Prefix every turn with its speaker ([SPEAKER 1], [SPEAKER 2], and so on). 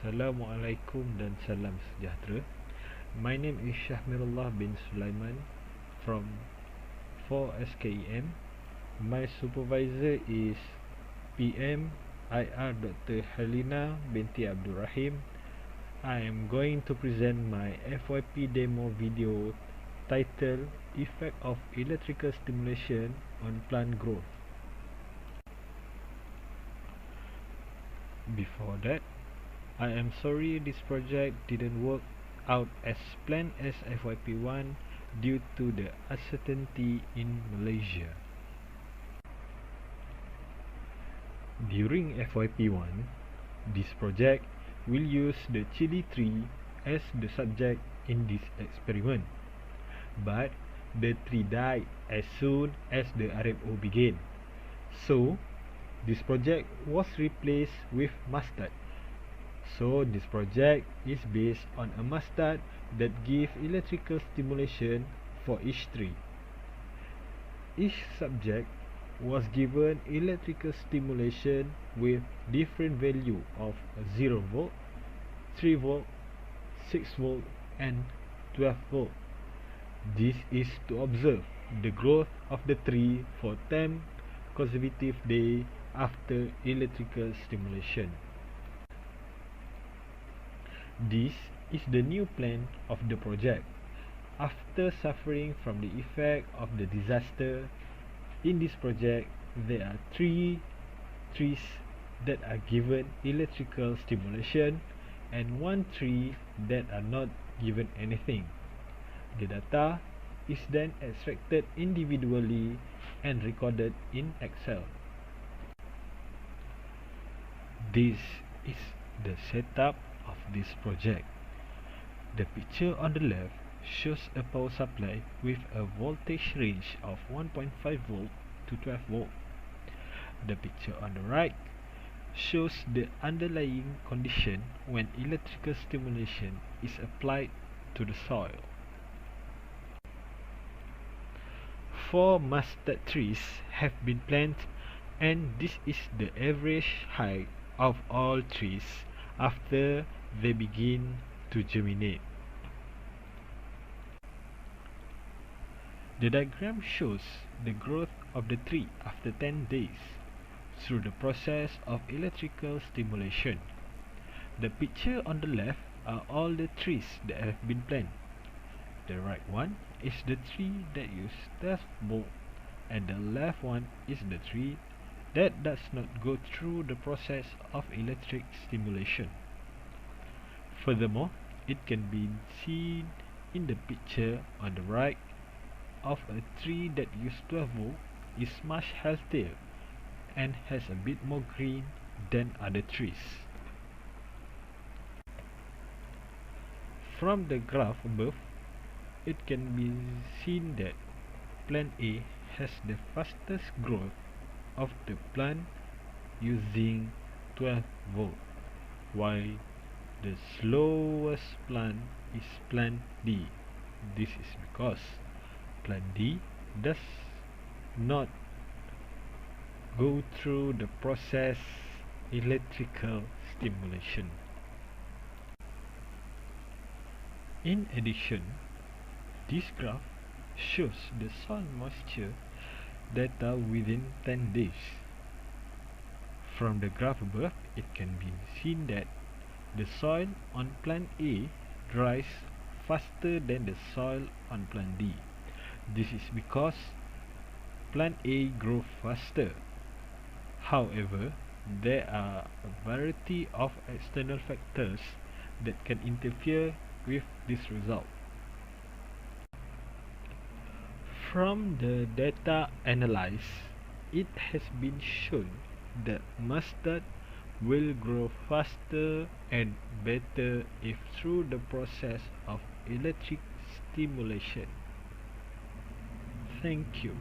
[SPEAKER 1] Assalamualaikum dan salam sejahtera. My name is Shahmirullah bin Sulaiman from 4SKEM. My supervisor is PM IR Dr. Helena binti Abdul Rahim. I am going to present my FYP demo video titled Effect of Electrical Stimulation on Plant Growth. Before that, I am sorry this project didn't work out as planned as FYP1 due to the uncertainty in Malaysia. During FYP1, this project will use the chili tree as the subject in this experiment, but the tree died as soon as the RMO began. So, this project was replaced with mustard. So this project is based on a mustard that gives electrical stimulation for each tree. Each subject was given electrical stimulation with different value of 0 volt, 3 volt, 6 volt and 12 volt. This is to observe the growth of the tree for 10 consecutive days after electrical stimulation. This is the new plan of the project. After suffering from the effect of the disaster, in this project there are 3 trees that are given electrical stimulation and 1 tree that are not given anything. The data is then extracted individually and recorded in Excel. This is the setup of this project. The picture on the left shows a power supply with a voltage range of 1.5 volt to 12 volt. The picture on the right shows the underlying condition when electrical stimulation is applied to the soil. 4 mustard trees have been planted, and this is the average height of all trees after they begin to germinate. The diagram shows the growth of the tree after 10 days through the process of electrical stimulation. The picture on the left are all the trees that have been planted. The right one is the tree that uses 12 volt, and the left one is the tree that does not go through the process of electric stimulation. Furthermore, it can be seen in the picture on the right of a tree that uses 12 volt is much healthier and has a bit more green than other trees. From the graph above, it can be seen that plant A has the fastest growth of the plant using 12 volt, while the slowest plant is plant D. This is because plant D does not go through the process electrical stimulation. In addition, this graph shows the soil moisture data within 10 days. From the graph above, it can be seen that the soil on plant A dries faster than the soil on plant D. This is because plant A grows faster. However, there are a variety of external factors that can interfere with this result. From the data analyzed, it has been shown that mustard will grow faster and better if through the process of electric stimulation. Thank you.